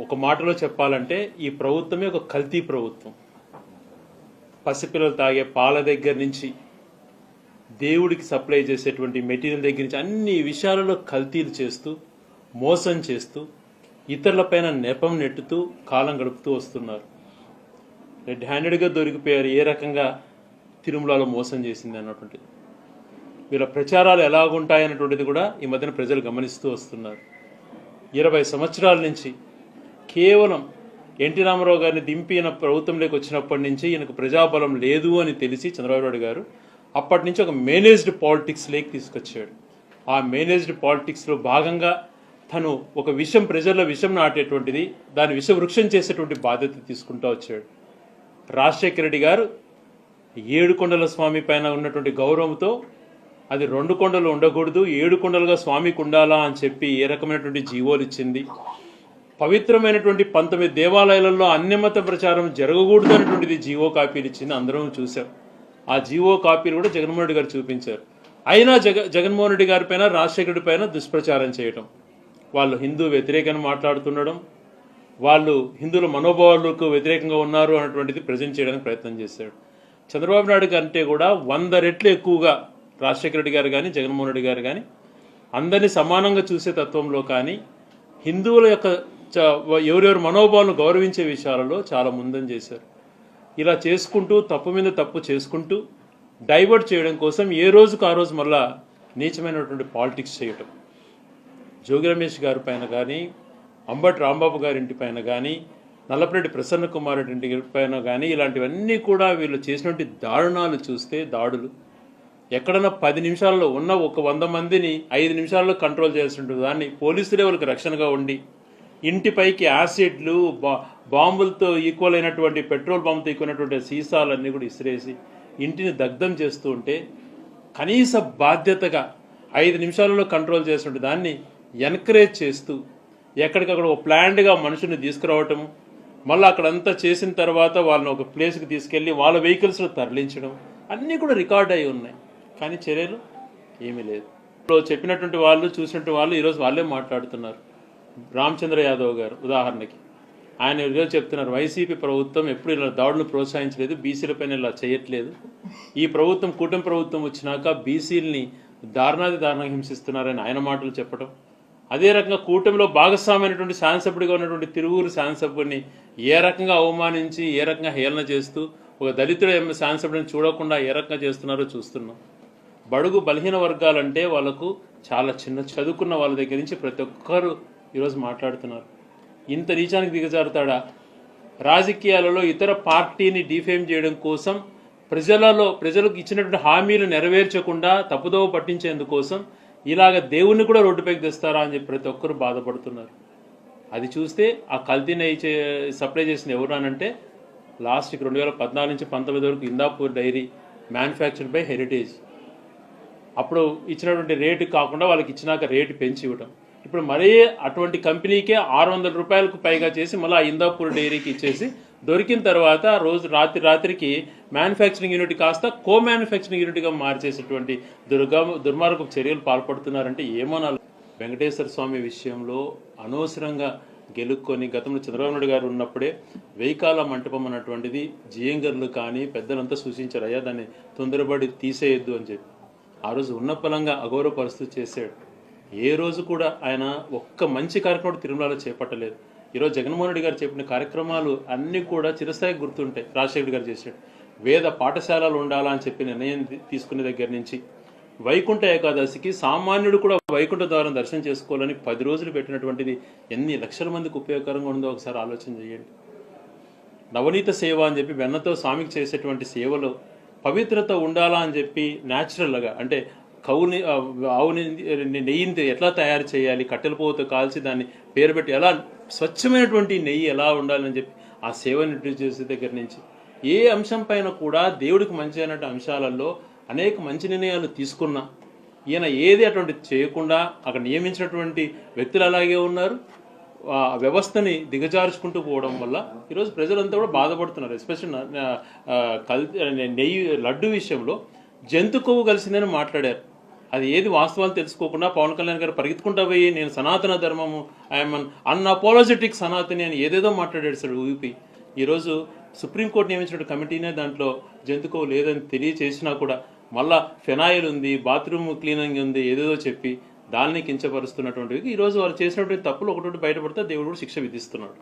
ఒక మాటలో చెప్పాలంటే ఈ ప్రభుత్వమే ఒక కల్తీ ప్రభుత్వం. పసిపిల్లలు తాగే పాల దగ్గర నుంచి దేవుడికి సప్లై చేసేటువంటి మెటీరియల్ దగ్గర నుంచి అన్ని విషయాలలో కల్తీలు చేస్తూ, మోసం చేస్తూ, ఇతరులపైన నెపం నెట్టుతూ కాలం గడుపుతూ వస్తున్నారు. రెడ్ హ్యాండెడ్గా దొరికిపోయారు ఏ రకంగా తిరుమలలో మోసం చేసింది అన్నటువంటిది. వీళ్ళ ప్రచారాలు ఎలాగుంటాయన్నటువంటిది కూడా ఈ మధ్యన ప్రజలు గమనిస్తూ వస్తున్నారు. 20 సంవత్సరాల నుంచి కేవలం ఎన్టీ రామారావు గారిని దింపి ఈయన ప్రభుత్వంలోకి వచ్చినప్పటి నుంచి ఈయనకు ప్రజాబలం లేదు అని తెలిసి చంద్రబాబు నాయుడు గారు అప్పటి నుంచి ఒక మేనేజ్డ్ పాలిటిక్స్ లేక్ తీసుకొచ్చాడు. ఆ మేనేజ్డ్ పాలిటిక్స్లో భాగంగా తను ఒక విషం, ప్రజల్లో విషం నాటేటువంటిది, దాని విషవృక్షం చేసేటువంటి బాధ్యత తీసుకుంటూ వచ్చాడు. రాజశేఖర రెడ్డి గారు 7 కొండల స్వామి పైన ఉన్నటువంటి గౌరవంతో అది 2 కొండలు ఉండకూడదు, 7 కొండలుగా స్వామికి ఉండాలా అని చెప్పి ఏ రకమైనటువంటి జీవోలు ఇచ్చింది. పవిత్రమైనటువంటి 19 దేవాలయాలలో అన్యమత ప్రచారం జరగకూడదు అనేటువంటిది జీవో కాపీలు ఇచ్చింది. అందరం చూసాం. ఆ జీవో కాపీలు కూడా జగన్మోహన్ రెడ్డి గారు చూపించారు. అయినా జగన్మోహన్ రెడ్డి గారి పైన, రాజశేఖర రెడ్డి పైన దుష్ప్రచారం చేయటం, వాళ్ళు హిందూ వ్యతిరేకంగా మాట్లాడుతుండడం, వాళ్ళు హిందువుల మనోభావాలకు వ్యతిరేకంగా ఉన్నారు అన్నటువంటిది ప్రజెంట్ చేయడానికి ప్రయత్నం చేశాడు. చంద్రబాబు నాయుడు కంటే కూడా 100 రెట్లు ఎక్కువగా రాజశేఖర రెడ్డి గారు కానీ, జగన్మోహన్ రెడ్డి గారు కానీ అందరినీ సమానంగా చూసే తత్వంలో కానీ, హిందువుల యొక్క ఎవరెవరి మనోభావాలను గౌరవించే విషయాలలో చాలా ముందని చేశారు. ఇలా చేసుకుంటూ, తప్పు మీద తప్పు చేసుకుంటూ డైవర్ట్ చేయడం కోసం ఏ రోజుకు ఆ రోజు మళ్ళా నీచమైనటువంటి పాలిటిక్స్ చేయటం. జోగి రమేష్ గారి పైన కానీ, అంబటి రాంబాబు గారి ఇంటి పైన కానీ, నల్లపరెడ్డి ప్రసన్న కుమార్ రెడ్డి ఇంటి పైన కానీ ఇలాంటివన్నీ కూడా వీళ్ళు చేసినటువంటి దారుణాలు చూస్తే, దాడులు ఎక్కడన్నా 10 నిమిషాల్లో ఉన్న ఒక 100 మందిని 5 నిమిషాల్లో కంట్రోల్ చేయాల్సి దాన్ని పోలీసులే వాళ్ళకి రక్షణగా ఉండి ఇంటిపైకి యాసిడ్లు, బాంబులతో ఈక్వల్ అయినటువంటి, పెట్రోల్ బాంబుతో ఈక్వల్ అయినటువంటి సీసాలన్నీ కూడా ఇసిరేసి ఇంటిని దగ్ధం చేస్తూ ఉంటే కనీస బాధ్యతగా 5 నిమిషాలలో కంట్రోల్ చేస్తుంటే దాన్ని ఎన్కరేజ్ చేస్తూ ఎక్కడికక్కడ ఒక ప్లాన్డ్గా మనుషుల్ని తీసుకురావటము, మళ్ళీ అక్కడంతా చేసిన తర్వాత వాళ్ళని ఒక ప్లేస్కి తీసుకెళ్ళి వాళ్ళ వెహికల్స్లో తరలించడం అన్నీ కూడా రికార్డ్ అయి ఉన్నాయి. కానీ చర్యలు ఏమీ లేదు. చెప్పినటువంటి వాళ్ళు, చూసినటువంటి వాళ్ళు ఈరోజు వాళ్ళే మాట్లాడుతున్నారు. రామచంద్ర యాదవ్ గారు ఉదాహరణకి ఆయన ఈరోజు చెప్తున్నారు, వైసీపీ ప్రభుత్వం ఎప్పుడు ఇలా దాడులను ప్రోత్సహించలేదు, బీసీలపైన ఇలా చేయట్లేదు. ఈ ప్రభుత్వం, కూటమి ప్రభుత్వం వచ్చినాక బీసీలని దారుణంగా హింసిస్తున్నారని ఆయన మాటలు చెప్పడం. అదే రకంగా కూటమిలో భాగస్వామైనటువంటి శాసనసభ్యుడిగా ఉన్నటువంటి తిరువూరు శాసనసభ్యుడిని ఏ రకంగా అవమానించి, ఏ రకంగా హేళన చేస్తూ, ఒక దళితుడు శాసనసభ్యుడిని చూడకుండా ఏ రకంగా చేస్తున్నారో చూస్తున్నాం. బడుగు బలహీన వర్గాలంటే వాళ్ళకు చాలా చిన్న చదువుకున్న వాళ్ళ దగ్గర నుంచి ప్రతి ఒక్కరు ఈరోజు మాట్లాడుతున్నారు. ఇంత నీచానికి దిగజారుతాడా? రాజకీయాలలో ఇతర పార్టీని డిఫేమ్ చేయడం కోసం, ప్రజలకు ఇచ్చినటువంటి హామీలు నెరవేర్చకుండా తప్పుదోవ పట్టించేందుకోసం ఇలాగ దేవుణ్ణి కూడా రోడ్డుపైకి తెస్తారా అని చెప్పి ప్రతి ఒక్కరు బాధపడుతున్నారు. అది చూస్తే ఆ కల్తీని సప్లై చేసింది ఎవరు అనంటే లాస్ట్కి 2014 నుంచి 19 వరకు Indapur dairy manufactured by Heritage. అప్పుడు ఇచ్చినటువంటి రేటు కాకుండా వాళ్ళకి ఇచ్చినాక రేటు పెంచి ఇవ్వడం. ఇప్పుడు మరీ అటువంటి కంపెనీకే 600 రూపాయలకు పైగా చేసి మళ్ళీ ఆ ఇందాపూర్ డైరీకి ఇచ్చేసి దొరికిన తర్వాత రోజు రాత్రికి మ్యానుఫ్యాక్చరింగ్ యూనిట్ కాస్త కో మ్యానుఫ్యాక్చరింగ్ యూనిట్గా మార్చేసేటువంటి దుర్మార్గపు చర్యలు పాల్పడుతున్నారంటే ఏమనాలి? వెంకటేశ్వర స్వామి విషయంలో అనవసరంగా గెలుక్కొని గతంలో చంద్రబాబు నాయుడు గారు ఉన్నప్పుడే వెయ్యికాల మంటపం అన్నటువంటిది జియంగర్లు కానీ పెద్దలంతా సూచించారు, అయ్యా దాన్ని తొందరపడి తీసేయొద్దు అని చెప్పి. ఆ రోజు ఉన్న పలంగా అగౌరవ పరిస్థితి చేశాడు. ఏ రోజు కూడా ఆయన ఒక్క మంచి కార్యక్రమం తిరుమలలో చేపట్టలేదు. ఈరోజు జగన్మోహన్ రెడ్డి గారు చెప్పిన కార్యక్రమాలు అన్నీ కూడా చిరస్థాయికి గుర్తుంటాయి. రాజశేఖర్ గారు చేశాడు. వేద పాఠశాలలు ఉండాలా అని చెప్పి నిర్ణయం తీసుకునే దగ్గర నుంచి వైకుంఠ ఏకాదశికి సామాన్యుడు కూడా వైకుంఠ ద్వారం దర్శనం చేసుకోవాలని 10 రోజులు పెట్టినటువంటిది ఎన్ని లక్షల మందికి ఉపయోగకరంగా ఉందో ఒకసారి ఆలోచన చేయండి. నవనీత సేవ అని చెప్పి వెన్నతో స్వామికి చేసేటువంటి సేవలో పవిత్రత ఉండాలా అని చెప్పి న్యాచురల్గా, అంటే ఆవుని నెయ్యిని ఎట్లా తయారు చేయాలి, కట్టెల పోత కాల్చి దాన్ని పేరు పెట్టి ఎలా స్వచ్ఛమైనటువంటి నెయ్యి ఎలా ఉండాలని చెప్పి ఆ సేవని ఇంట్రడ్యూస్ చేసే దగ్గర నుంచి ఏ అంశం పైన కూడా దేవుడికి మంచి అయినటువంటి అంశాలలో అనేక మంచి నిర్ణయాలు తీసుకున్నా ఈయన ఏది అటువంటి చేయకుండా అక్కడ నియమించినటువంటి వ్యక్తులు అలాగే ఉన్నారు. వ్యవస్థని దిగజార్చుకుంటూ పోవడం వల్ల ఈరోజు ప్రజలంతా కూడా బాధపడుతున్నారు. ఎస్పెషల్ నెయ్యి లడ్డు విషయంలో జంతు కొవ్వు కలిసిందని మాట్లాడారు. అది ఏది వాస్తవాలు తెలుసుకోకుండా పవన్ కళ్యాణ్ గారు పరిగెత్తుకుంటా పోయి నేను సనాతన ధర్మము ఐఎమ్ అన్అపాలజెటిక్ సనాతని అని ఏదేదో మాట్లాడాడు సార్ ఊపి. ఈరోజు సుప్రీంకోర్టు నియమించిన కమిటీనే దాంట్లో జంతుకో లేదని తెలియచేసినా కూడా మళ్ళా ఫెనాయిల్ ఉంది, బాత్రూమ్ క్లీనింగ్ ఉంది, ఏదేదో చెప్పి దాన్ని కించపరుస్తున్నటువంటి ఈరోజు వాళ్ళు చేసినటువంటి తప్పులు ఒకటి బయటపడితే దేవుడు కూడా శిక్ష విధిస్తున్నాడు.